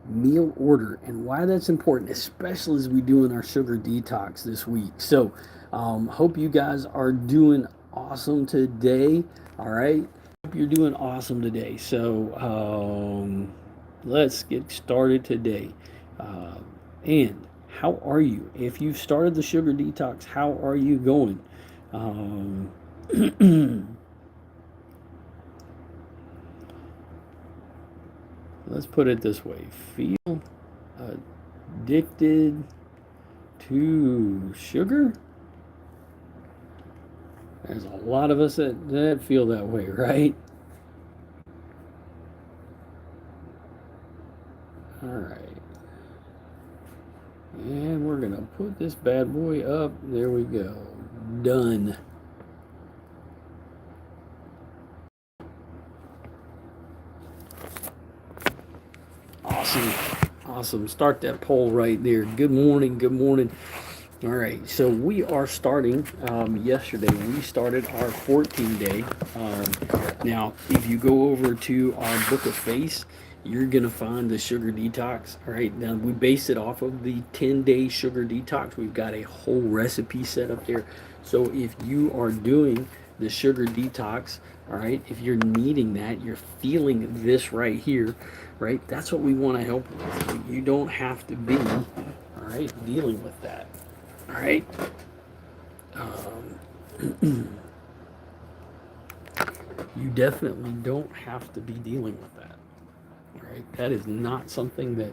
meal order and why that's important, especially as we do in our sugar detox this week. So, hope you guys are doing awesome today. All right. Hope you're doing awesome today. So, let's get started today. Uh, and how are you? If you've started the sugar detox, how are you going? Um, let's put it this way: feel addicted to sugar? There's a lot of us that feel that way, right? All right. And we're going to put this bad boy up. There we go. Done. Awesome. Awesome. Start that poll right there. Good morning. Good morning. All right, so we are starting. Yesterday, we started our 14-day. Now, if you go over to our Book of Face, you're going to find the sugar detox. All right, now we base it off of the 10-day sugar detox. We've got a whole recipe set up there. So if you are doing the sugar detox, all right, if you're needing that, you're feeling this right here, right, that's what we want to help with. You don't have to be, all right, dealing with that. All right. You definitely don't have to be dealing with that. All right. That is not something that.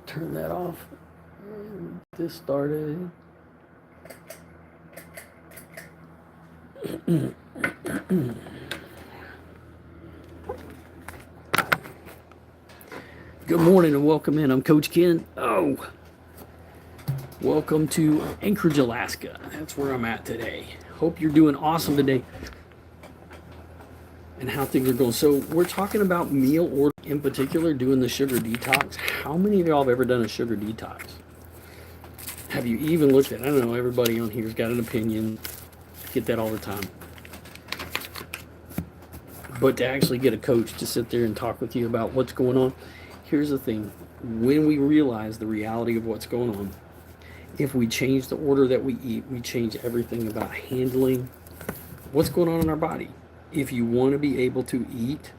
Turn that off. This started. Good morning and welcome in. I'm Coach Ken. Welcome to Anchorage, Alaska. That's where I'm at today. Hope you're doing awesome today and how things are going. So we're talking about meal order in particular, doing the sugar detox. How many of y'all have ever done a sugar detox? Have you even looked at it? I don't know, everybody on here's got an opinion. I get that all the time. But to actually get a coach to sit there and talk with you about what's going on, here's the thing. When we realize the reality of what's going on, if we change the order that we eat, we change everything about handling what's going on in our body. If you want to be able to eat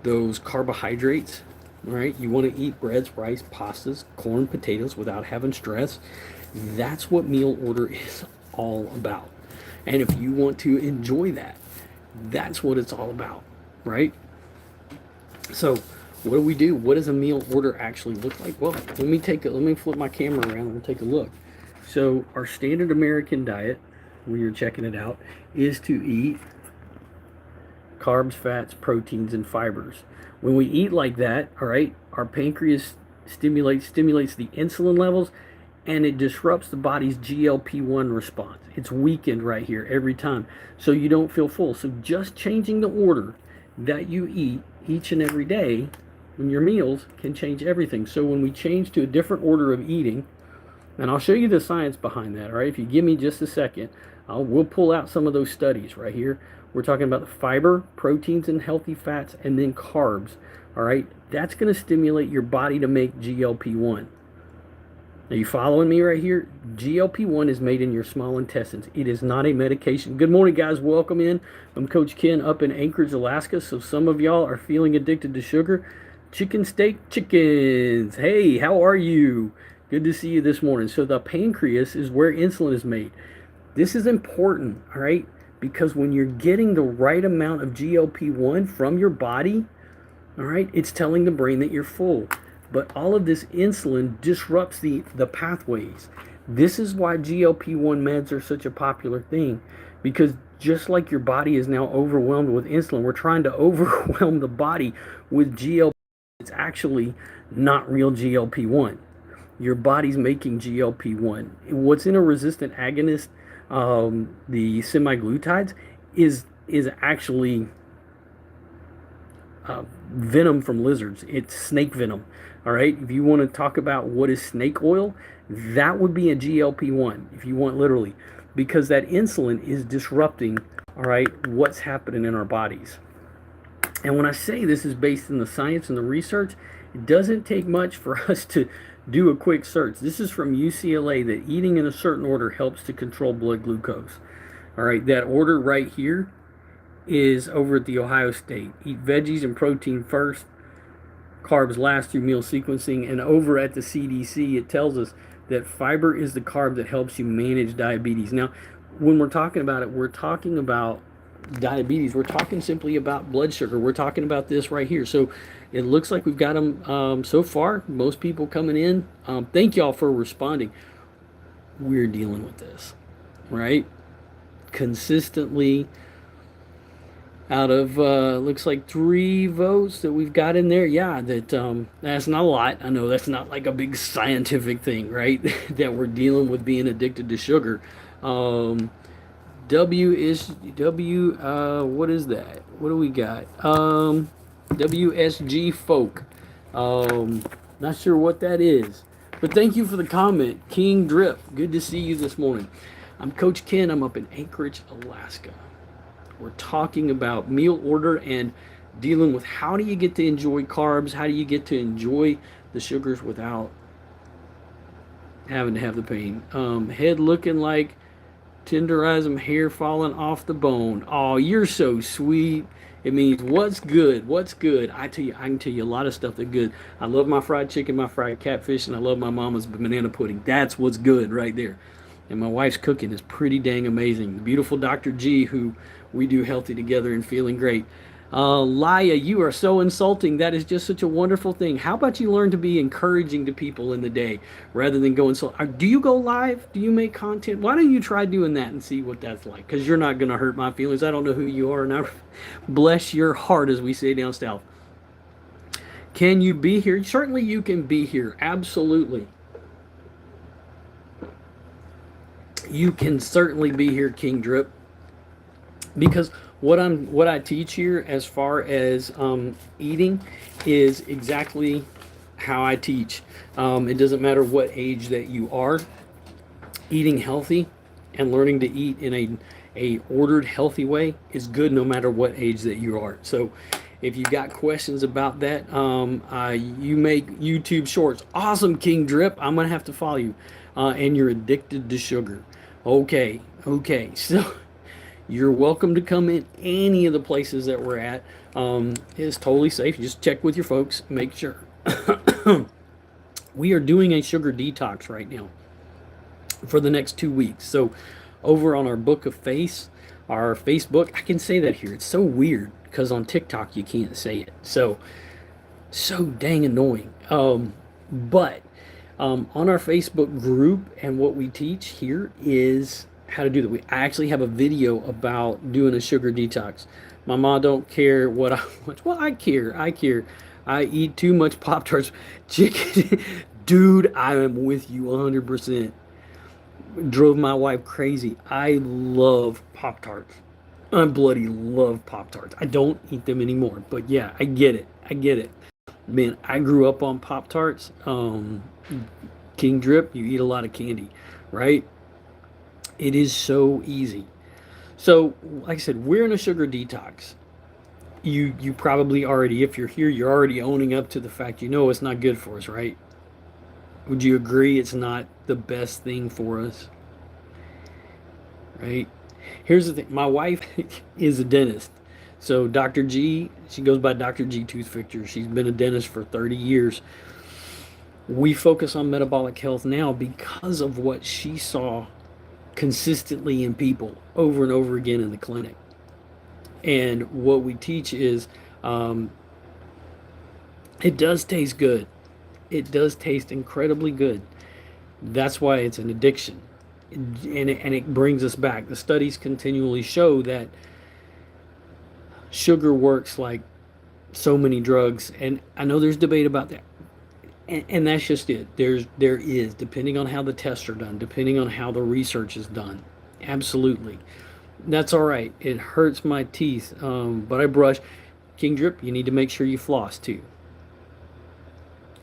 those carbohydrates, right? You want to eat breads, rice, pastas, corn, potatoes without having stress. That's what meal order is all about. And if you want to enjoy that, that's what it's all about, right? So what do we do? What does a meal order actually look like? Well, let me flip my camera around and we'll take a look. So our standard American diet, when you're checking it out, is to eat carbs, fats, proteins, and fibers. When we eat like that, all right, our pancreas stimulates the insulin levels, and it disrupts the body's GLP-1 response. It's weakened right here every time, so you don't feel full. So just changing the order that you eat each and every day in your meals can change everything. So when we change to a different order of eating, and I'll show you the science behind that, all right? If you give me just a second, we'll pull out some of those studies right here. We're talking about the fiber, proteins, and healthy fats, and then carbs, all right? That's going to stimulate your body to make GLP-1. Are you following me right here? GLP-1 is made in your small intestines. It is not a medication. Good morning, guys. Welcome in. I'm Coach Ken up in Anchorage, Alaska. So some of y'all are feeling addicted to sugar. Chicken steak chickens. Hey, how are you? Good to see you this morning. So the pancreas is where insulin is made. This is important, all right? Because when you're getting the right amount of GLP-1 from your body, all right, it's telling the brain that you're full. But all of this insulin disrupts the pathways. This is why GLP-1 meds are such a popular thing. Because just like your body is now overwhelmed with insulin, we're trying to overwhelm the body with GLP. It's actually not real GLP-1. Your body's making GLP-1. What's in a resistant agonist, the semaglutides, is actually venom from lizards. It's snake venom. All right. If you want to talk about what is snake oil, that would be a GLP-1, if you want literally, because that insulin is disrupting, all right, what's happening in our bodies. And when I say this is based in the science and the research, it doesn't take much for us to do a quick search. This is from UCLA, that eating in a certain order helps to control blood glucose. All right, that order right here is over at the Ohio State. Eat veggies and protein first, carbs last through meal sequencing. And over at the CDC, it tells us that fiber is the carb that helps you manage diabetes. Now, when we're talking about it, we're talking about diabetes. We're talking simply about blood sugar. We're talking about this right here. So it looks like we've got them so far. Most people coming in. Thank y'all for responding. We're dealing with this, right? Consistently, out of looks like 3 votes that we've got in there. Yeah, that's not a lot. I know that's not like a big scientific thing, right? That we're dealing with being addicted to sugar. What is that? What do we got? WSG folk. Not sure what that is, but thank you for the comment, King Drip. Good to see you this morning. I'm Coach Ken. I'm up in Anchorage, Alaska. We're talking about meal order and dealing with how do you get to enjoy carbs? How do you get to enjoy the sugars without having to have the pain? Head looking like tenderizing, hair falling off the bone. Oh, you're so sweet. It means what's good? What's good? I can tell you a lot of stuff that's good. I love my fried chicken, my fried catfish, and I love my mama's banana pudding. That's what's good right there. And my wife's cooking is pretty dang amazing. The beautiful Dr. G, who we do healthy together and feeling great. Laya, you are so insulting. That is just such a wonderful thing. How about you learn to be encouraging to people in the day rather than going so. Do you go live? Do you make content? Why don't you try doing that and see what that's like? Because you're not going to hurt my feelings. I don't know who you are, and I bless your heart, as we say down south. Can you be here? Certainly you can be here. Absolutely. You can certainly be here, King Drip, because what I teach here as far as eating is exactly how I teach. It doesn't matter what age that you are. Eating healthy and learning to eat in a ordered, healthy way is good no matter what age that you are. So if you got questions about that, you make YouTube shorts. Awesome, King Drip. I'm going to have to follow you. And you're addicted to sugar. Okay. So you're welcome to come in any of the places that we're at. It's totally safe. Just check with your folks. Make sure. We are doing a sugar detox right now for the next 2 weeks. So over on our Book of Face, our Facebook, I can say that here. It's so weird because on TikTok you can't say it. So dang annoying. But on our Facebook group, and what we teach here is how to do that. I actually have a video about doing a sugar detox. My mom don't care what I watch. Well, I care. I eat too much Pop-Tarts. Chicken. Dude, I am with you 100%. Drove my wife crazy. I love Pop-Tarts. I bloody love Pop-Tarts. I don't eat them anymore. But yeah, I get it. Man, I grew up on Pop-Tarts. King Drip, you eat a lot of candy, right? It is so easy. So, like I said, we're in a sugar detox. You probably already, if you're here, you're already owning up to the fact it's not good for us, right? Would you agree it's not the best thing for us? Right? Here's the thing. My wife is a dentist. So Dr. G, she goes by Dr. G Tooth Fixture. She's been a dentist for 30 years. We focus on metabolic health now because of what she saw consistently in people over and over again in the clinic. And what we teach is it does taste good. It does taste incredibly good. That's why it's an addiction. And it brings us back. The studies continually show that sugar works like so many drugs. And I know there's debate about that. And that's just it. There is, depending on how the tests are done, depending on how the research is done. Absolutely. That's all right. It hurts my teeth, but I brush. King Drip, you need to make sure you floss too.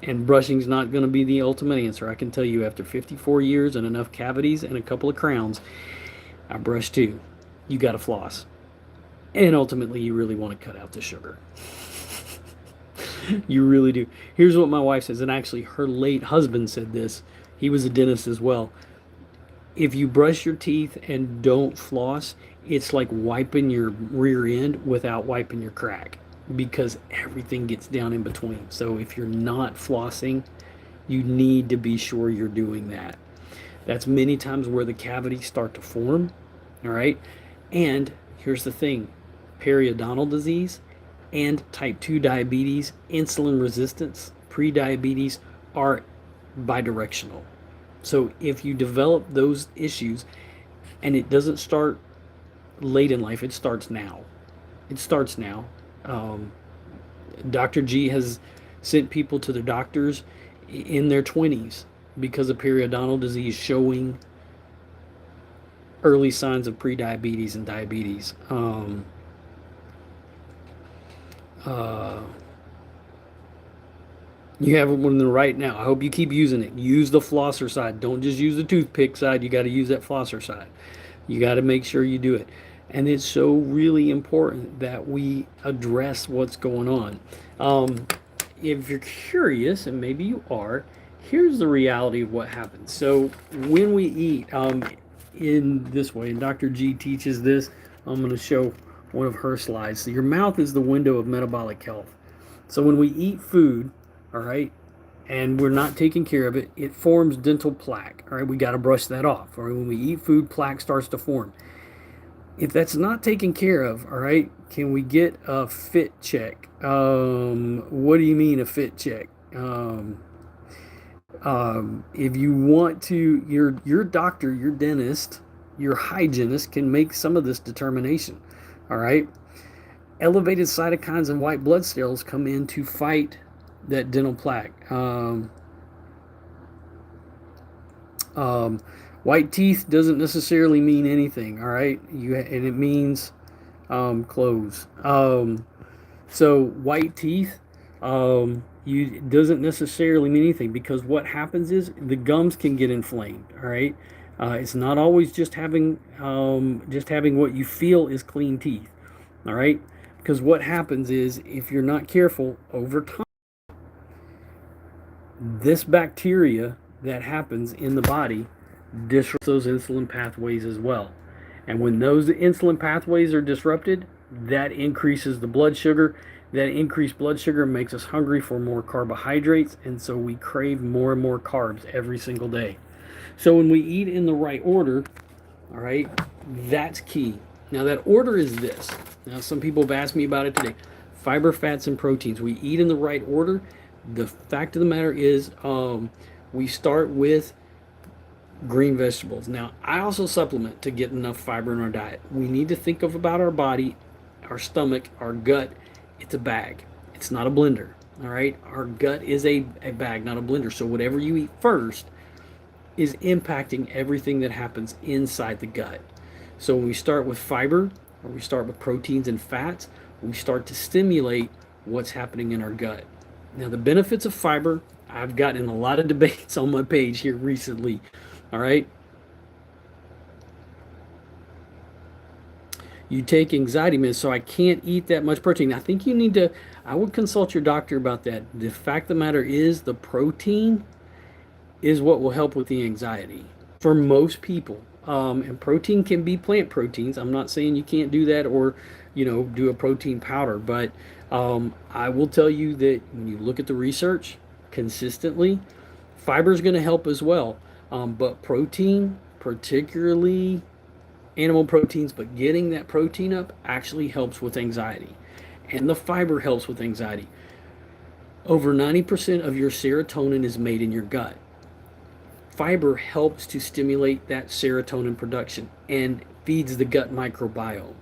And brushing's not going to be the ultimate answer. I can tell you, after 54 years and enough cavities and a couple of crowns, I brush too. You got to floss. And ultimately, you really want to cut out the sugar. You really do. Here's what my wife says, and actually, her late husband said this. He was a dentist as well. If you brush your teeth and don't floss, it's like wiping your rear end without wiping your crack because everything gets down in between. So if you're not flossing, you need to be sure you're doing that. That's many times where the cavities start to form. All right. And here's the thing, periodontal disease and type 2 diabetes, insulin resistance, prediabetes are bidirectional. So if you develop those issues and it doesn't start late in life, it starts now. It starts now. Um, Dr. G has sent people to their doctors in their 20s because of periodontal disease showing early signs of prediabetes and diabetes. Uh, you have one in the right now. I hope you keep using it. Use the flosser side. Don't just use the toothpick side. You got to use that flosser side. You got to make sure you do it. And it's so really important that we address what's going on. Um, if you're curious, and maybe you are, here's the reality of what happens. So when we eat, in this way, and Dr. G teaches this, I'm going to show one of her slides. So your mouth is the window of metabolic health. So when we eat food, all right, and we're not taking care of it, it forms dental plaque. All right, we got to brush that off. All right, when we eat food, plaque starts to form. If that's not taken care of, all right, can we get a fit check? What do you mean a fit check? If you want to, your doctor, your dentist, your hygienist can make some of this determination. All right, elevated cytokines and white blood cells come in to fight that dental plaque. White teeth doesn't necessarily mean anything. All right, and it means clothes. So white teeth, you doesn't necessarily mean anything because what happens is the gums can get inflamed. All right, it's not always just having what you feel is clean teeth. All right, because what happens is if you're not careful over time, this bacteria that happens in the body disrupts those insulin pathways as well. And when those insulin pathways are disrupted, that increases the blood sugar. That increased blood sugar makes us hungry for more carbohydrates, and so we crave more and more carbs every single day. So when we eat in the right order, all right, that's key. Now that order is this. Now some people have asked me about it today. Fiber, fats, and proteins. We eat in the right order. The fact of the matter is, we start with green vegetables. Now, I also supplement to get enough fiber in our diet. We need to think of about our body, our stomach, our gut. It's a bag. It's not a blender. All right. Our gut is a bag, not a blender. So whatever you eat first is impacting everything that happens inside the gut. So when we start with fiber, or we start with proteins and fats, we start to stimulate what's happening in our gut. Now, the benefits of fiber, I've gotten in a lot of debates on my page here recently. All right. You take anxiety meds, so I can't eat that much protein. I think you need to, I would consult your doctor about that. The fact of the matter is, the protein is what will help with the anxiety for most people. And protein can be plant proteins. I'm not saying you can't do that or, do a protein powder, but I will tell you that when you look at the research consistently, fiber is going to help as well. But protein, particularly animal proteins, but getting that protein up actually helps with anxiety. And the fiber helps with anxiety. Over 90% of your serotonin is made in your gut. Fiber helps to stimulate that serotonin production and feeds the gut microbiome.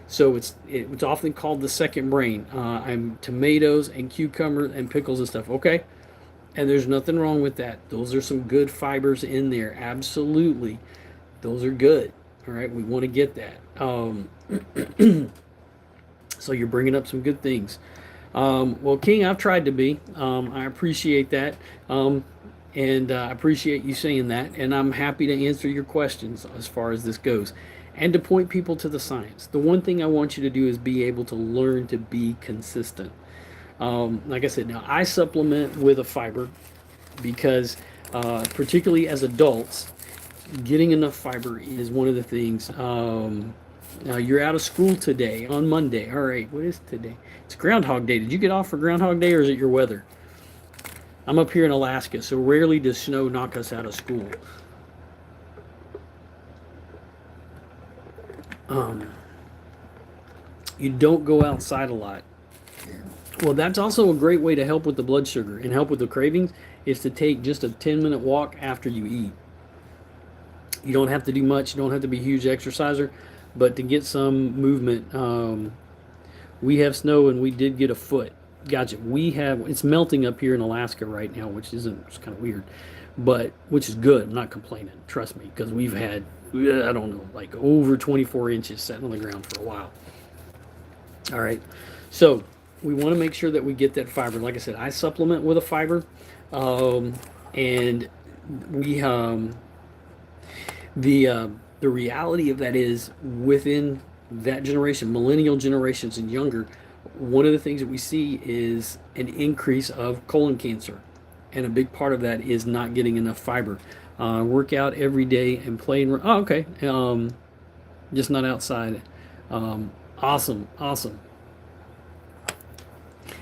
So it's often called the second brain. I'm tomatoes and cucumbers and pickles and stuff. Okay, and there's nothing wrong with that. Those are some good fibers in there. Absolutely, those are good. All right, we want to get that. So you're bringing up some good things. Well, King, I've tried to be. I appreciate that. And I appreciate you saying that. And I'm happy to answer your questions as far as this goes. and to point people to the science. The one thing I want you to do is be able to learn to be consistent. Like I said, now I supplement with a fiber because, particularly as adults, getting enough fiber is one of the things. Now you're out of school today on Monday. All right, what is today? It's Groundhog Day. Did you get off for Groundhog Day, or is it your weather? I'm up here in Alaska, so rarely does snow knock us out of school. You don't go outside a lot. Well, that's also a great way to help with the blood sugar and help with the cravings is to take just a 10-minute walk after you eat. You don't have to do much. You don't have to be a huge exerciser, but to get some movement, we have snow and we did get a foot. Gotcha. It's melting up here in Alaska right now, which it's kind of weird, but which is good. I'm not complaining. Trust me, because we've had, I don't know, like over 24 inches sitting on the ground for a while. All right. So we want to make sure that we get that fiber. Like I said, I supplement with a fiber, and we the reality of that is within that generation, millennial generations and younger, one of the things that we see is an increase of colon cancer, and a big part of that is not getting enough fiber. Work out every day and play. Oh, okay. Just not outside. Awesome.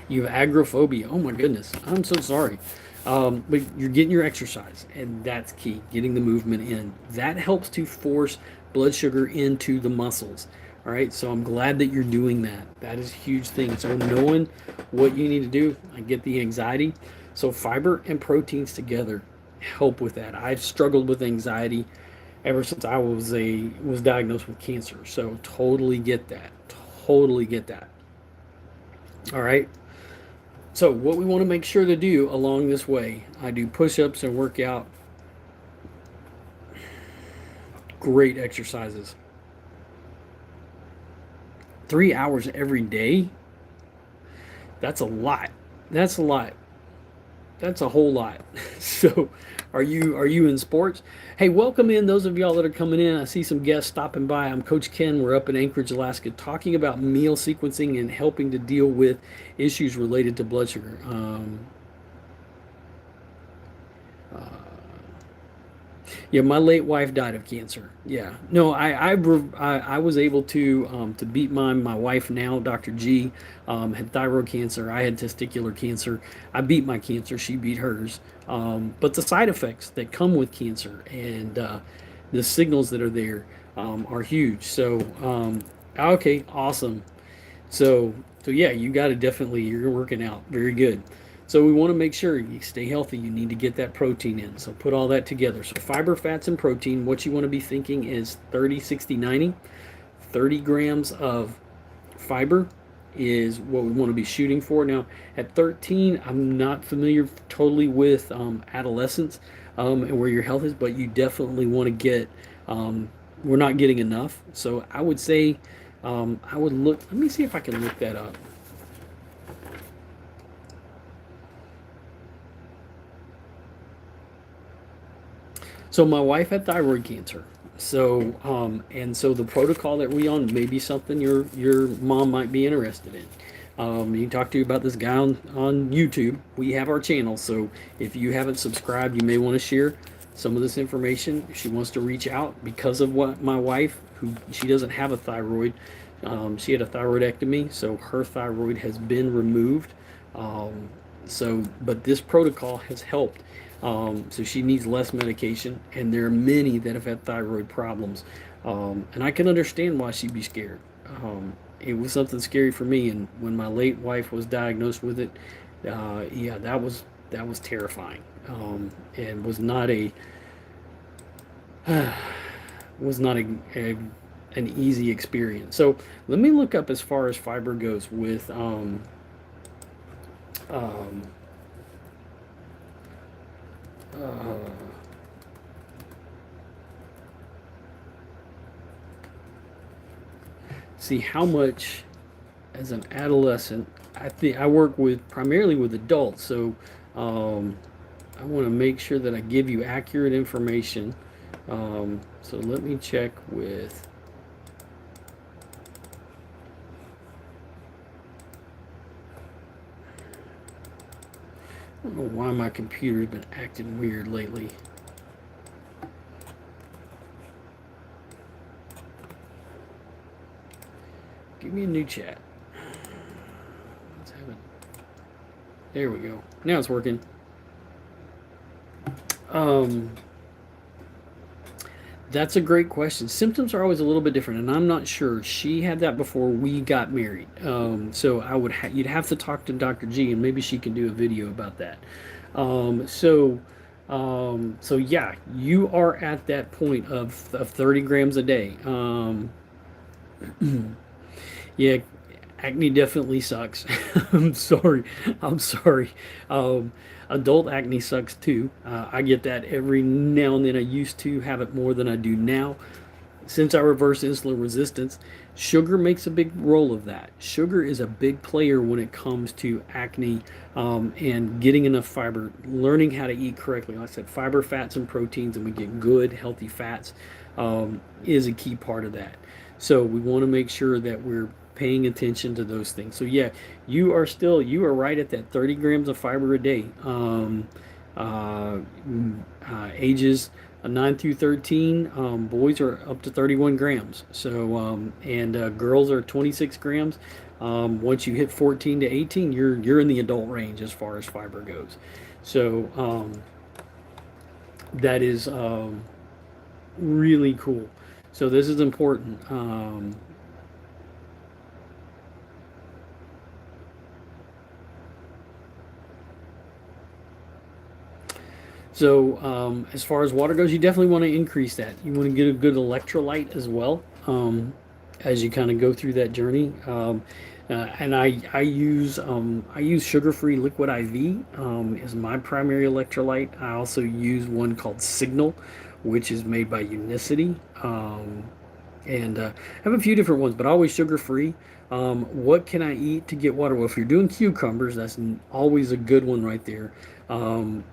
You have agoraphobia. Oh my goodness. I'm so sorry. But you're getting your exercise, and that's key. Getting the movement in. That helps to force blood sugar into the muscles. All right. So I'm glad that you're doing that. That is a huge thing. So knowing what you need to do, I get the anxiety. So fiber and proteins together help with that. I've struggled with anxiety ever since I was diagnosed with cancer. So totally get that. All right. So what we want to make sure to do along this way, I do push-ups and work out. Great exercises. 3 hours every day. That's a lot. That's a whole lot. So are you in sports? Hey, welcome in those of y'all that are coming in. I see some guests stopping by. I'm Coach Ken. We're up in Anchorage, Alaska, talking about meal sequencing and helping to deal with issues related to blood sugar. Yeah, my late wife died of cancer. Yeah, no, I was able to beat my wife now. Dr. G had thyroid cancer. I had testicular cancer. I beat my cancer. She beat hers. But the side effects that come with cancer and the signals that are there are huge. So okay, awesome. So yeah, you got to definitely, you're working out. Very good. So we want to make sure you stay healthy. You need to get that protein in. So put all that together. So fiber, fats, and protein. What you want to be thinking is 30, 60, 90. 30 grams of fiber is what we want to be shooting for. Now, at 13, I'm not familiar totally with adolescence and where your health is, but you definitely want to get, we're not getting enough. So I would say, I would look, let me see if I can look that up. So my wife had thyroid cancer. So and so the protocol that we on may be something your mom might be interested in. You can talk to you about this guy on YouTube. We have our channel, so if you haven't subscribed, you may want to share some of this information. If she wants to reach out because of what my wife, she doesn't have a thyroid, she had a thyroidectomy, so her thyroid has been removed. But this protocol has helped. So she needs less medication, and there are many that have had thyroid problems, and I can understand why she'd be scared. It was something scary for me, and when my late wife was diagnosed with it, yeah, that was terrifying, and was not an easy experience. So let me look up as far as fiber goes with see how much as an adolescent. I think I work primarily with adults, so I want to make sure that I give you accurate information. So let me check with I don't know why my computer's been acting weird lately. Give me a new chat. Let's have it. There we go. Now it's working. Um, that's a great question. Symptoms are always a little bit different, and I'm not sure. She had that before we got married. So I would you'd have to talk to Dr. G, and maybe she can do a video about that. Um, so so yeah, you are at that point of 30 grams a day. Yeah, acne definitely sucks. I'm sorry. I'm sorry. Um, Adult acne sucks too. I get that every now and then. I used to have it more than I do now. Since I reversed insulin resistance, sugar makes a big role of that. Sugar is a big player when it comes to acne, and getting enough fiber, learning how to eat correctly. Like I said, fiber, fats, and proteins, and we get good, healthy fats, is a key part of that. So we want to make sure that we're paying attention to those things. So yeah, you are right at that 30 grams of fiber a day. Uh, Ages 9 through 13, boys are up to 31 grams. So and girls are 26 grams. Once you hit 14 to 18, you're in the adult range as far as fiber goes. So that is really cool. So this is important. So as far as water goes, you definitely want to increase that. You want to get a good electrolyte as well, as you kind of go through that journey. And I use sugar-free liquid IV, is my primary electrolyte. I also use one called Signal, which is made by Unicity. And I have a few different ones, but always sugar-free. What can I eat to get water? Well, if you're doing cucumbers, that's always a good one right there. And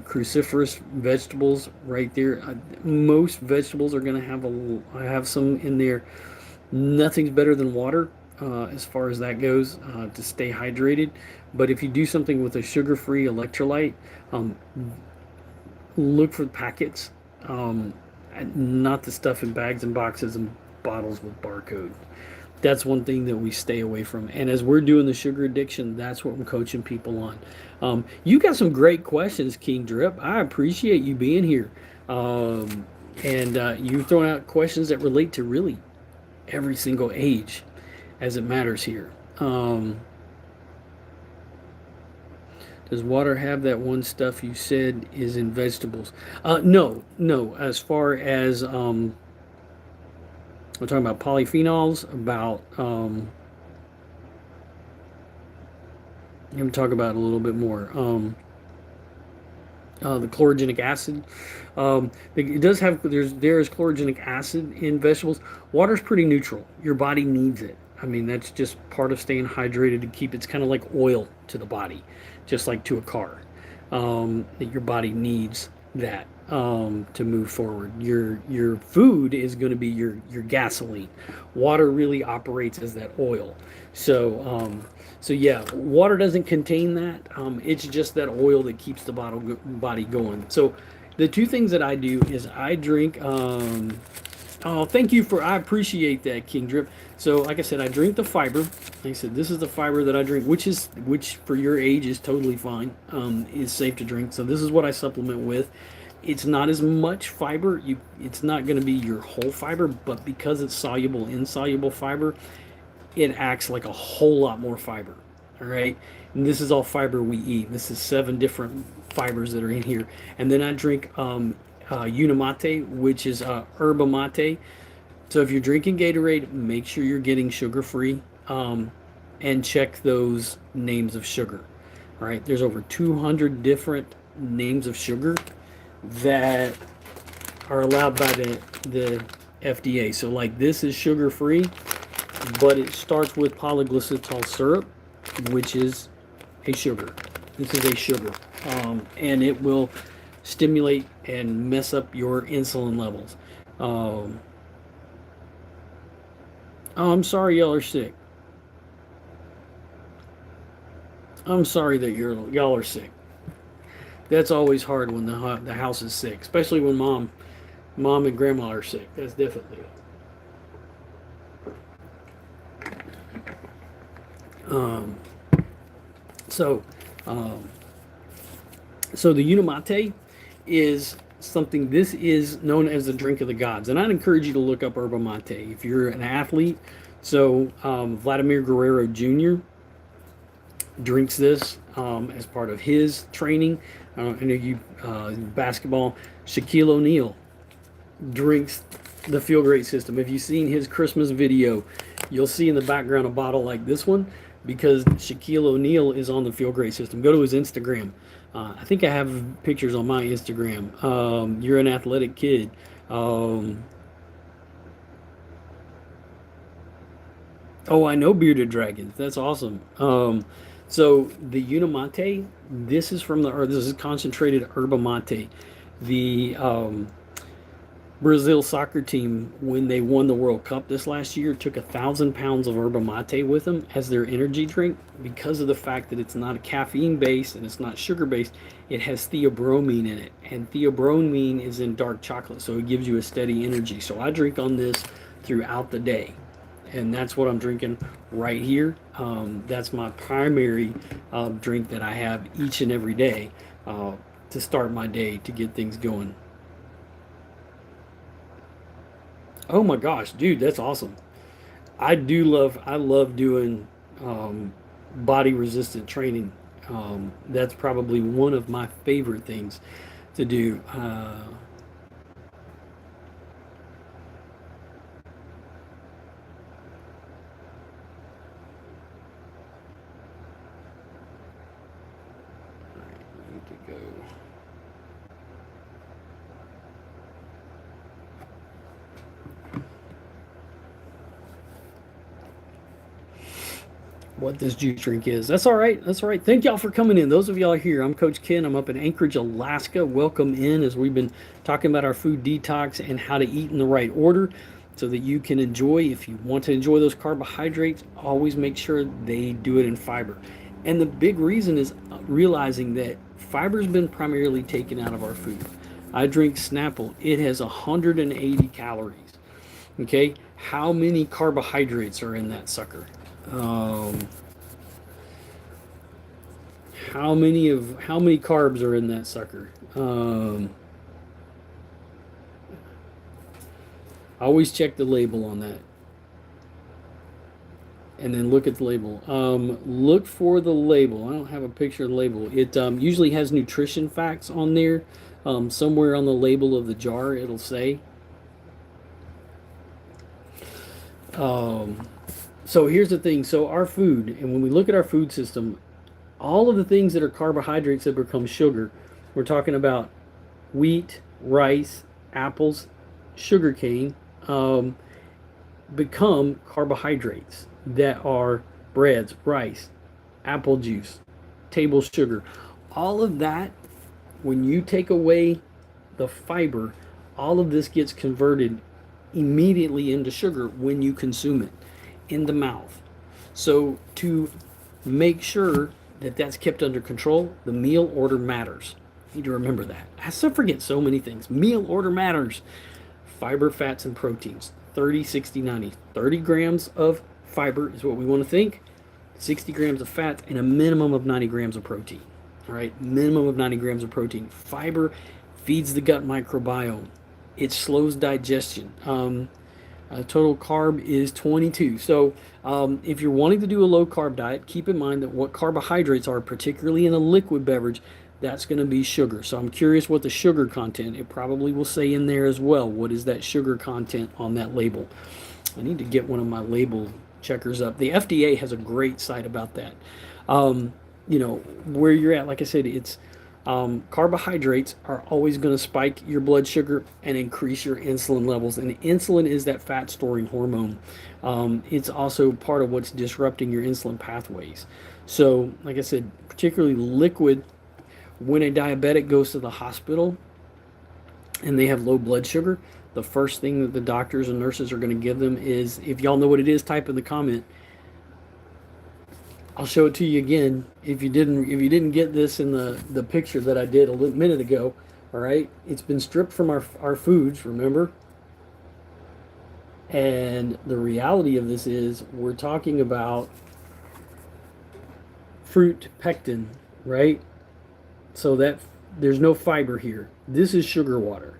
cruciferous vegetables right there. Most vegetables are going to have have some in there. Nothing's better than water, as far as that goes, to stay hydrated. But if you do something with a sugar-free electrolyte, um, look for packets, not the stuff in bags and boxes and bottles with barcode. That's one thing that we stay away from. And as we're doing the sugar addiction, that's what I'm coaching people on. You got some great questions, King Drip. I appreciate you being here. And you throwing out questions that relate to really every single age as it matters here. Does water have that one stuff you said is in vegetables? No, no. As far as we're talking about polyphenols, about let me talk about it a little bit more. The chlorogenic acid. It does have there is chlorogenic acid in vegetables. Water's pretty neutral. Your body needs it. I mean, that's just part of staying hydrated to keep. It's kind of like oil to the body, just like to a car. That your body needs that to move forward. Your food is going to be your gasoline. Water really operates as that oil. So yeah, water doesn't contain that. It's just that oil that keeps the body going. So the two things that I do is I drink. Oh, thank you for. I appreciate that, King Drip. So like I said, I drink the fiber. Like I said, this is the fiber that I drink, which for your age is totally fine. Is safe to drink. So this is what I supplement with. It's not as much fiber. It's not going to be your whole fiber, but because it's soluble, insoluble fiber, it acts like a whole lot more fiber. All right, and this is all fiber we eat. This is 7 different fibers that are in here. And then I drink Unimate, which is yerba mate. So if you're drinking Gatorade, make sure you're getting sugar-free, and check those names of sugar. All right, there's over 200 different names of sugar that are allowed by the FDA. So like this is sugar-free, but it starts with polyglycitol syrup, which is a sugar. This is a sugar, and it will stimulate and mess up your insulin levels. Oh, I'm sorry y'all are sick. I'm sorry that y'all are sick. That's always hard when the house is sick, especially when mom and grandma are sick. That's definitely. Um, so, um, so the Unimate is something. This is known as the drink of the gods, and I'd encourage you to look up yerba mate if you're an athlete. So Vladimir Guerrero Jr. drinks this as part of his training. I know you basketball. Shaquille O'Neal drinks the Feel Great system. If you've seen his Christmas video, you'll see in the background a bottle like this one because Shaquille O'Neal is on the Feel Great system. Go to his Instagram. I think I have pictures on my Instagram. You're an athletic kid. Oh, I know bearded dragons. That's awesome. So the Unimate, this is from the or this is concentrated yerba mate. The Brazil soccer team, when they won the World Cup this last year, took 1,000 pounds of yerba mate with them as their energy drink because of the fact that it's not a caffeine based and it's not sugar based. It has theobromine in it, and theobromine is in dark chocolate, so it gives you a steady energy. So I drink on this throughout the day, and that's what I'm drinking right here. That's my primary drink that I have each and every day to start my day to get things going. Oh my gosh, dude, that's awesome. I love doing body resistant training. That's probably one of my favorite things to do. I need to go. What this juice drink is. That's all right. That's all right. Thank y'all for coming in. Those of y'all are here. I'm Coach Ken. I'm up in Anchorage, Alaska. Welcome in as we've been talking about our food detox and how to eat in the right order so that you can enjoy. If you want to enjoy those carbohydrates, always make sure they do it in fiber. And the big reason is realizing that fiber's been primarily taken out of our food. I drink Snapple. It has 180 calories. Okay, how many carbohydrates are in that sucker? Um, how many carbs are in that sucker? Always check the label on that, and then look at the label. Look for the label. I don't have a picture of the label. It usually has nutrition facts on there. Somewhere on the label of the jar, it'll say. Um, so here's the thing. So our food, and when we look at our food system, all of the things that are carbohydrates that become sugar, we're talking about wheat, rice, apples, sugar cane, um, become carbohydrates that are breads, rice, apple juice, table sugar. All of that, when you take away the fiber, all of this gets converted immediately into sugar when you consume it in the mouth. So to make sure that that's kept under control, the meal order matters. You need to remember that. I still forget so many things. Meal order matters. Fiber, fats, and proteins. 30, 60, 90. 30 grams of fiber is what we want to think. 60 grams of fat and a minimum of 90 grams of protein. All right, minimum of 90 grams of protein. Fiber feeds the gut microbiome. It slows digestion. Total carb is 22. So if you're wanting to do a low carb diet, keep in mind that what carbohydrates are, particularly in a liquid beverage, that's going to be sugar. So I'm curious what the sugar content, it probably will say in there as well. What is that sugar content on that label? I need to get one of my label checkers up. The FDA has a great site about that. You know, where you're at, like I said, it's carbohydrates are always going to spike your blood sugar and increase your insulin levels. And insulin is that fat storing hormone. It's also part of what's disrupting your insulin pathways. So, like I said, particularly liquid, when a diabetic goes to the hospital and they have low blood sugar, the first thing that the doctors and nurses are going to give them is, if y'all know what it is, type in the comment, I'll show it to you again if you didn't get this in the picture that I did a minute ago. All right, it's been stripped from our foods, remember? And the reality of this is we're talking about fruit pectin, right? So that there's no fiber here. This is sugar water.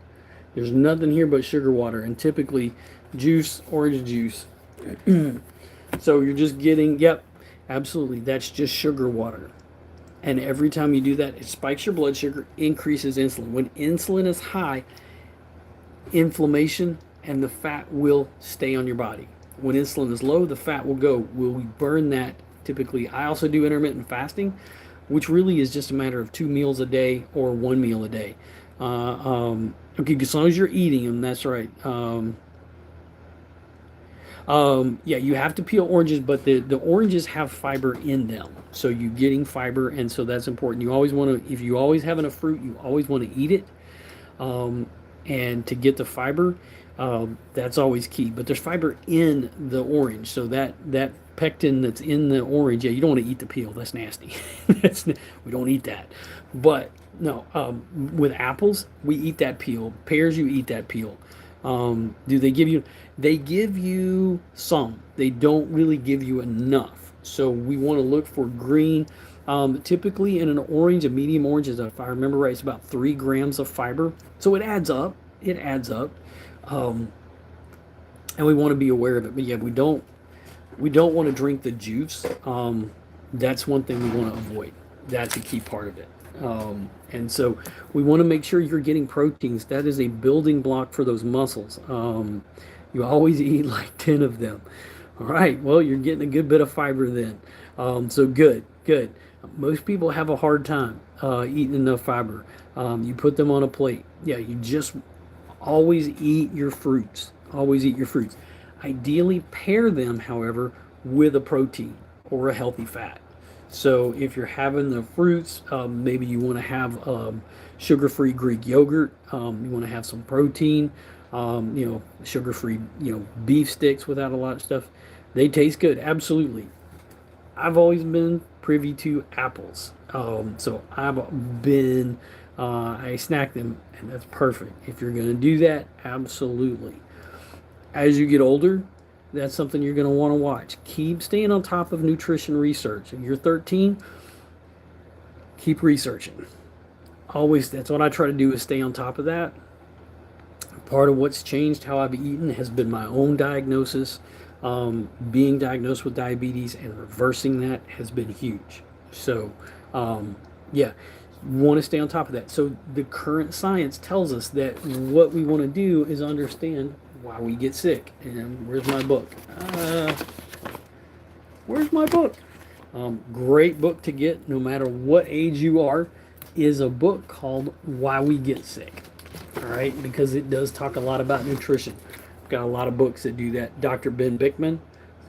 There's nothing here but sugar water, and typically juice, orange juice. So you're just getting, yep, absolutely, that's just sugar water. And every time you do that, it spikes your blood sugar, increases insulin. When insulin is high, inflammation and the fat will stay on your body. When insulin is low, the fat will go. Will we burn that typically? I also do intermittent fasting, which really is just a matter of 2 meals a day or 1 meal a day. Okay, as long as you're eating them, that's right. Yeah, you have to peel oranges, but the oranges have fiber in them, so you're getting fiber, and so that's important. You always want to, if you always have enough fruit, you always want to eat it, and to get the fiber, that's always key. But there's fiber in the orange, so that pectin that's in the orange, yeah, you don't want to eat the peel. That's nasty. We don't eat that. But no, with apples, we eat that peel. Pears, you eat that peel. Do they give you? They give you some. They don't really give you enough. So we want to look for green. Typically, in an orange, a medium orange is, if I remember right, it's about 3 grams of fiber. So it adds up. It adds up, and we want to be aware of it. But yeah, we don't want to drink the juice. That's one thing we want to avoid. That's a key part of it. And so we want to make sure you're getting proteins. That is a building block for those muscles. You always eat like 10 of them. All right, well, you're getting a good bit of fiber then. So good, good. Most people have a hard time eating enough fiber. You put them on a plate. Yeah, you just always eat your fruits. Always eat your fruits. Ideally, pair them, however, with a protein or a healthy fat. So if you're having the fruits, maybe you want to have sugar-free Greek yogurt. You want to have some protein. Sugar-free, beef sticks without a lot of stuff. They taste good, absolutely. I've always been privy to apples. So I snack them, and that's perfect. If you're going to do that, absolutely. As you get older, that's something you're going to want to watch. Keep staying on top of nutrition research. If you're 13, keep researching. Always, that's what I try to do, is stay on top of that. Part of what's changed how I've eaten has been my own diagnosis. Being diagnosed with diabetes and reversing that has been huge. So, yeah, want to stay on top of that. So the current science tells us that what we want to do is understand why we get sick. And where's my book? Where's my book? Great book to get no matter what age you are, is a book called Why We Get Sick. All right, because it does talk a lot about nutrition. I've got a lot of books that do that. Dr. Ben Bickman,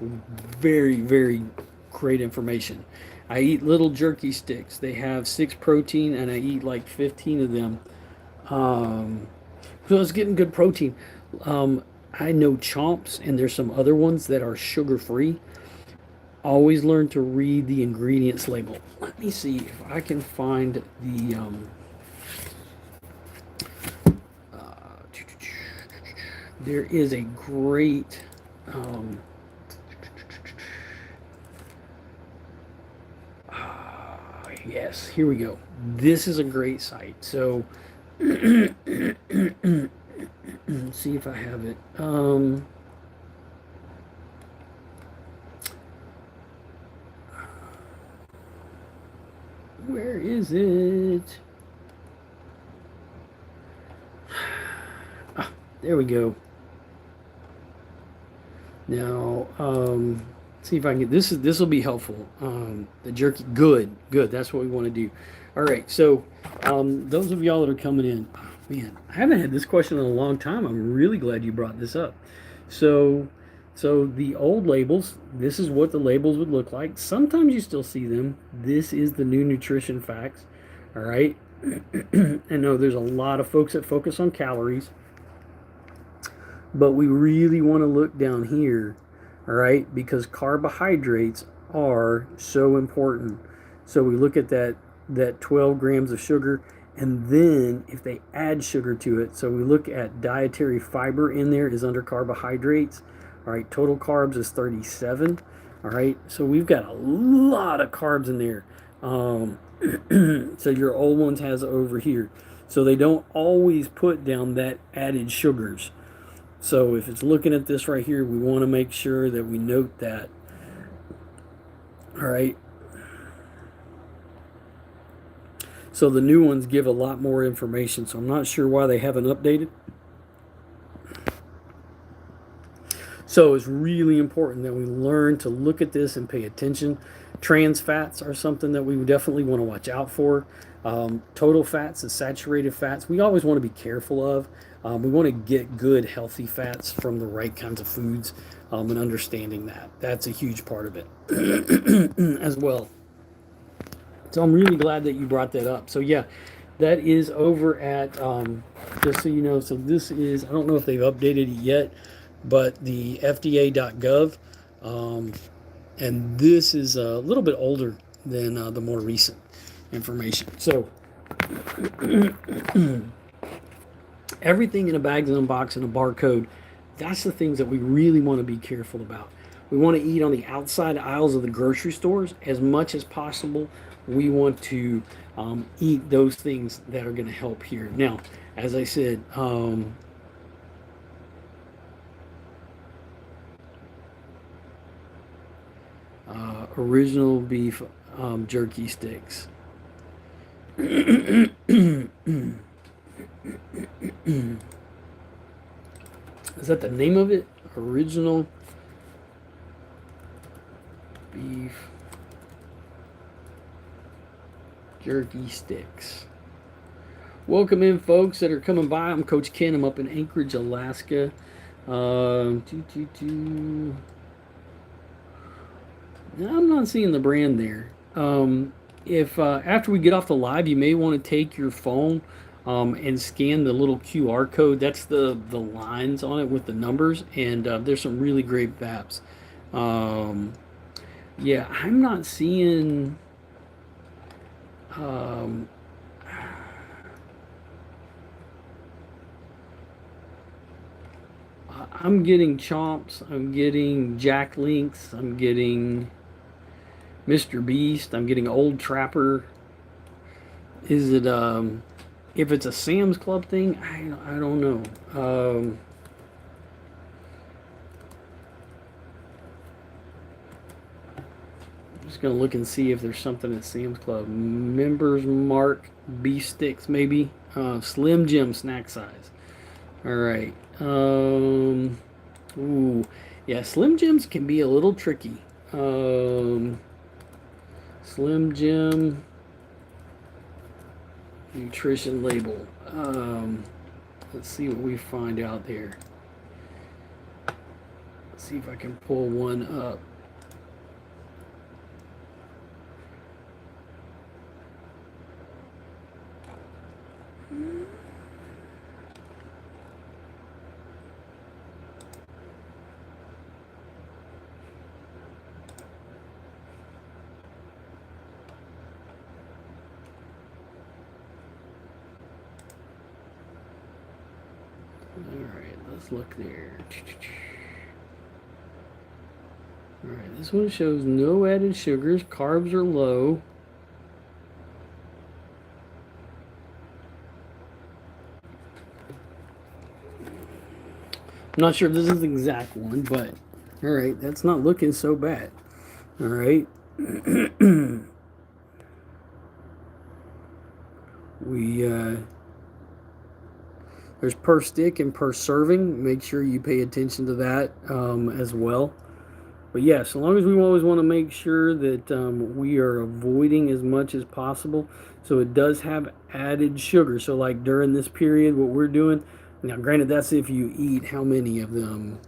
very, very great information. I eat little jerky sticks. They have 6 protein, and I eat like 15 of them. So it's getting good protein. I know Chomps, and there's some other ones that are sugar-free. Always learn to read the ingredients label. Let me see if I can find the... there is a great... yes, here we go. This is a great site. So... let's see if I have it. Where is it? There we go. Now, see if I can get this. This will be helpful. The jerky, good. That's what we want to do. All right. So, those of y'all that are coming in, man, I haven't had this question in a long time. I'm really glad you brought this up. So the old labels, this is what the labels would look like. Sometimes you still see them. This is the new nutrition facts. All right. I know there's a lot of folks that focus on calories, but we really want to look down here, all right, because carbohydrates are so important. So we look at that 12 grams of sugar, and then if they add sugar to it, so we look at dietary fiber in there is under carbohydrates. All right, total carbs is 37. All right, so we've got a lot of carbs in there. So your old ones has over here. So they don't always put down that added sugars. So if it's looking at this right here, we want to make sure that we note that. All right. So the new ones give a lot more information. So I'm not sure why they haven't updated. So it's really important that we learn to look at this and pay attention. Trans fats are something that we definitely want to watch out for. Total fats and saturated fats, we always want to be careful of. We want to get good, healthy fats from the right kinds of foods, and understanding that. That's a huge part of it as well. So I'm really glad that you brought that up. So yeah, that is over at, just so you know, so this is, I don't know if they've updated it yet, but the FDA.gov. And this is a little bit older than the more recent information. So everything in a bag's in a box and a barcode, that's the things that we really want to be careful about. We want to eat on the outside aisles of the grocery stores as much as possible. We want to eat those things that are going to help here. Now, as I said, original beef jerky sticks. Is that the name of it? Original beef jerky sticks. Welcome in, folks that are coming by. I'm Coach Ken. I'm up in Anchorage, Alaska. I'm not seeing the brand there. If after we get off the live, you may want to take your phone and scan the little QR code. That's the lines on it with the numbers, and there's some really great VAPs. Yeah, I'm not seeing. I'm getting Chomps. I'm getting Jack Links. I'm getting Mr. Beast. I'm getting Old Trapper. Is it if it's a Sam's Club thing? I don't know. I'm just gonna look and see if there's something at Sam's Club. Members Mark beef sticks maybe. Slim Jim snack size. All right. Ooh, yeah. Slim Jims can be a little tricky. Slim Jim nutrition label. Let's see what we find out there. Let's see if I can pull one up. Alright, let's look there. Alright, this one shows no added sugars, carbs are low. I'm not sure if this is the exact one, but alright, that's not looking so bad. Alright. There's per stick and per serving. Make sure you pay attention to that as well. But yeah, so long as we always want to make sure that we are avoiding as much as possible. So it does have added sugar. So like during this period, what we're doing, now granted that's if you eat how many of them?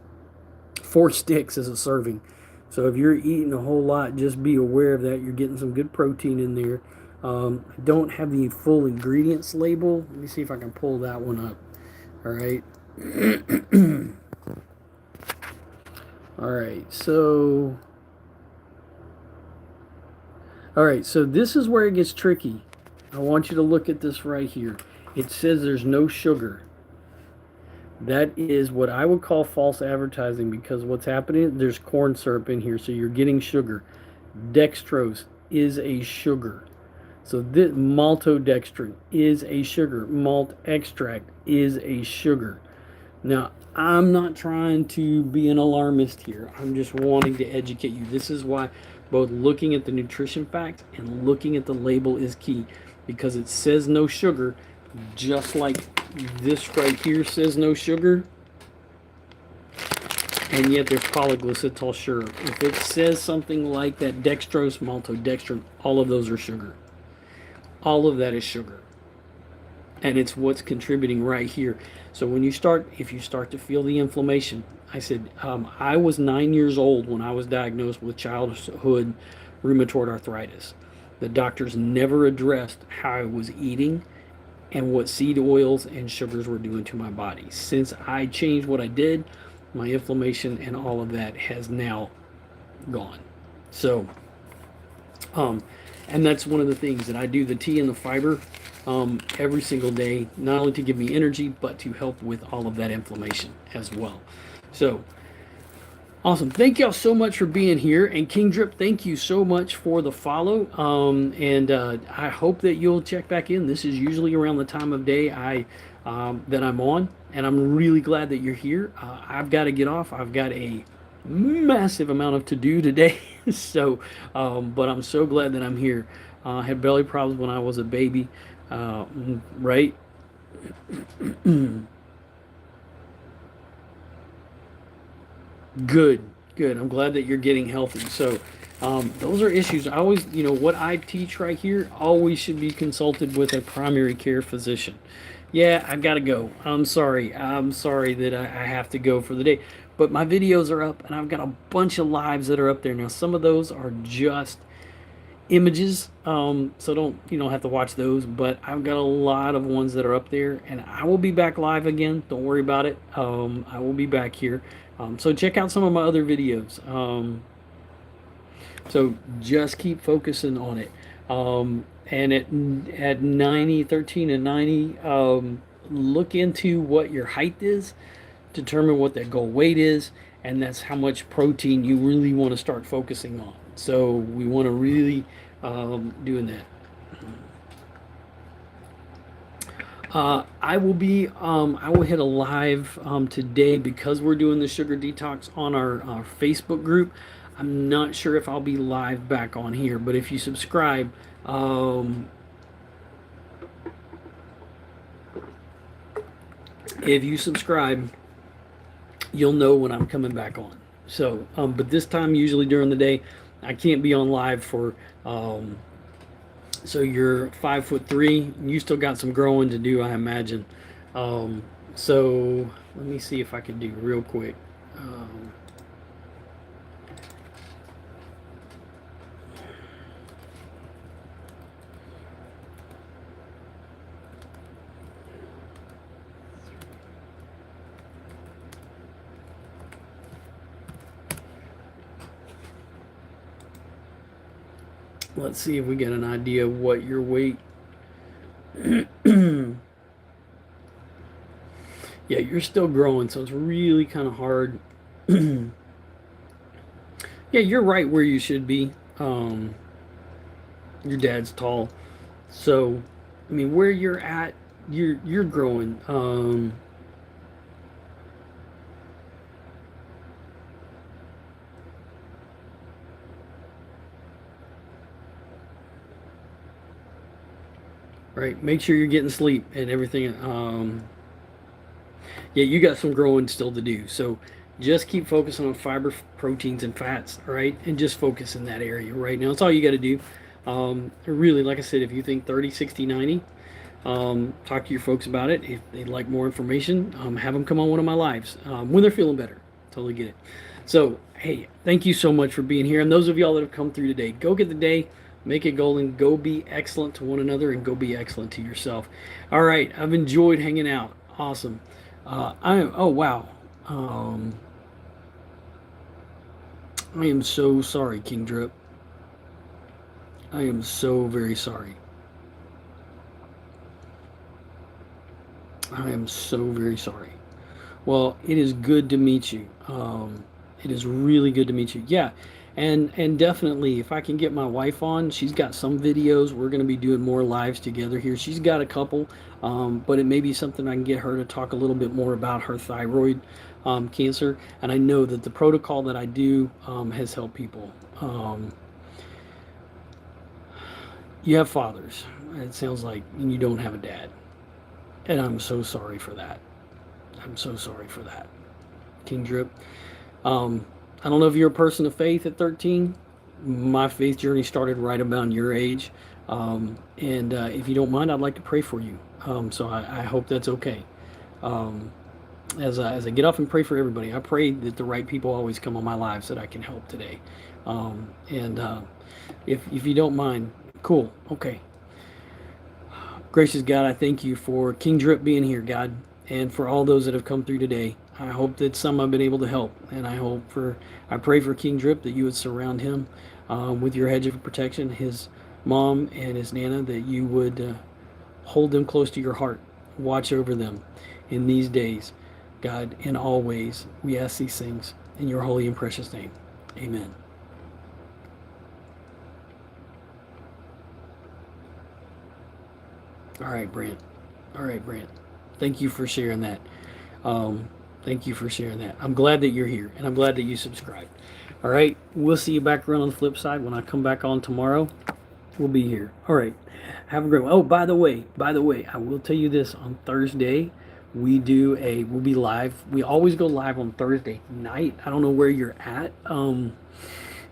4 sticks is a serving. So if you're eating a whole lot, just be aware of that. You're getting some good protein in there. I don't have the full ingredients label. Let me see if I can pull that one up. All right. All right. So All right, so this is where it gets tricky. I want you to look at this right here. It says there's no sugar. That is what I would call false advertising, because what's happening, there's corn syrup in here, so you're getting sugar. Dextrose is a sugar. So this maltodextrin is a sugar. Malt extract is a sugar. Now, I'm not trying to be an alarmist here. I'm just wanting to educate you. This is why both looking at the nutrition facts and looking at the label is key, because it says no sugar, just like this right here says no sugar, and yet there's polyglycityl syrup. If it says something like that, dextrose, maltodextrin, all of those are sugar. All of that is sugar. And it's what's contributing right here. So when you start, if you start to feel the inflammation, I said, I was 9 years old when I was diagnosed with childhood rheumatoid arthritis. The doctors never addressed how I was eating and what seed oils and sugars were doing to my body. Since I changed what I did, my inflammation and all of that has now gone. So, and that's one of the things that I do, the tea and the fiber every single day, not only to give me energy, but to help with all of that inflammation as well. So, awesome. Thank y'all so much for being here. And King Drip, thank you so much for the follow. And I hope that you'll check back in. This is usually around the time of day that I'm on. And I'm really glad that you're here. I've got to get off. I've got a massive amount of to do today. So, but I'm so glad that I'm here. I had belly problems when I was a baby, right? Good, good. I'm glad that you're getting healthy. So, those are issues. I always, what I teach right here always should be consulted with a primary care physician. Yeah, I gotta go. I'm sorry. I'm sorry that I have to go for the day. But my videos are up, and I've got a bunch of lives that are up there now. Some of those are just images, so you don't have to watch those. But I've got a lot of ones that are up there, and I will be back live again. Don't worry about it. I will be back here. So check out some of my other videos. So just keep focusing on it. And at 90, 13 and 90, look into what your height is, determine what that goal weight is, and that's how much protein you really want to start focusing on. So we want to really doing that. I will hit a live today, because we're doing the sugar detox on our Facebook group. I'm not sure if I'll be live back on here, but if you subscribe, you'll know when I'm coming back on. So, but this time, usually during the day, I can't be on live for, so you're 5'3", you still got some growing to do, I imagine. So let me see if I can do real quick. Let's see if we get an idea of what your weight. Yeah, you're still growing, so it's really kind of hard. Yeah, you're right where you should be. Your dad's tall, so I mean, where you're at, you're growing. Right, make sure you're getting sleep and everything. Yeah, you got some growing still to do. So just keep focusing on fiber, proteins, and fats, right? And just focus in that area right now. That's all you got to do. Really, like I said, if you think 30, 60, 90, talk to your folks about it. If they'd like more information, have them come on one of my lives when they're feeling better. Totally get it. So, hey, thank you so much for being here. And those of y'all that have come through today, go get the day. Make it golden. Go be excellent to one another, and go be excellent to yourself. All right. I've enjoyed hanging out. Awesome. Oh, wow. I am so sorry, King Drip. I am so very sorry. I am so very sorry. Well, it is good to meet you. It is really good to meet you. Yeah, and definitely, if I can get my wife on, she's got some videos. We're going to be doing more lives together here. She's got a couple, but it may be something I can get her to talk a little bit more about her thyroid cancer. And I know that the protocol that I do has helped people. You have fathers. It sounds like and you don't have a dad, and I'm so sorry for that. I'm so sorry for that, King Drip. I don't know if you're a person of faith at 13. My faith journey started right about your age. And if you don't mind, I'd like to pray for you. So I hope that's okay. Um, as I get off and pray for everybody, I pray that the right people always come on my lives that I can help today. And if you don't mind, cool, okay. Gracious God, I thank you for King Drip being here, God, and for all those that have come through today. I hope that some I've been able to help, and I pray for King Drip that you would surround him with your hedge of protection, his mom and his nana, that you would hold them close to your heart, watch over them in these days, God, in all ways. We ask these things in your holy and precious name. Amen. All right, Brant. All right, Brant. Thank you for sharing that. Um, Thank you for sharing that. I'm glad that you're here, and I'm glad that you subscribed. All right, we'll see you back around on the flip side when I come back on tomorrow. We'll be here. All right, have a great one. Oh, by the way, I will tell you this: on Thursday, we'll be live. We always go live on Thursday night. I don't know where you're at.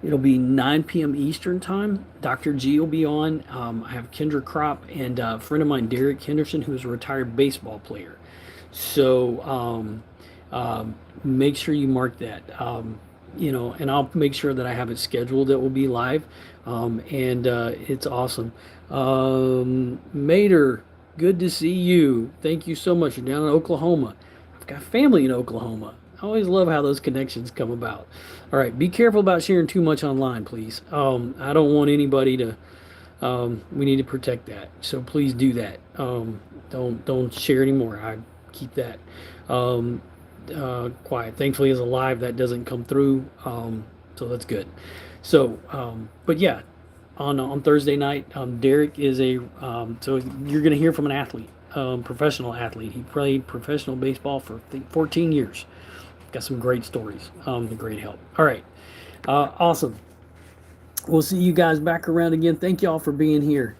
It'll be 9 p.m. Eastern time. Dr. G will be on. I have Kendra Kropp and a friend of mine, Derek Henderson, who is a retired baseball player. So make sure you mark that. And I'll make sure that I have it scheduled that will be live. And it's awesome. Mater, good to see you. Thank you so much. You're down in Oklahoma. I've got family in Oklahoma. I always love how those connections come about. All right, be careful about sharing too much online, please. I don't want anybody to. We need to protect that, so please do that. Don't share anymore. I keep that quiet. Thankfully, as a live, that doesn't come through, so that's good. So, but yeah, on Thursday night, Derek is so you're going to hear from an athlete, professional athlete. He played professional baseball for 14 years. Got some great stories. Great help. All right, awesome. We'll see you guys back around again. Thank y'all for being here.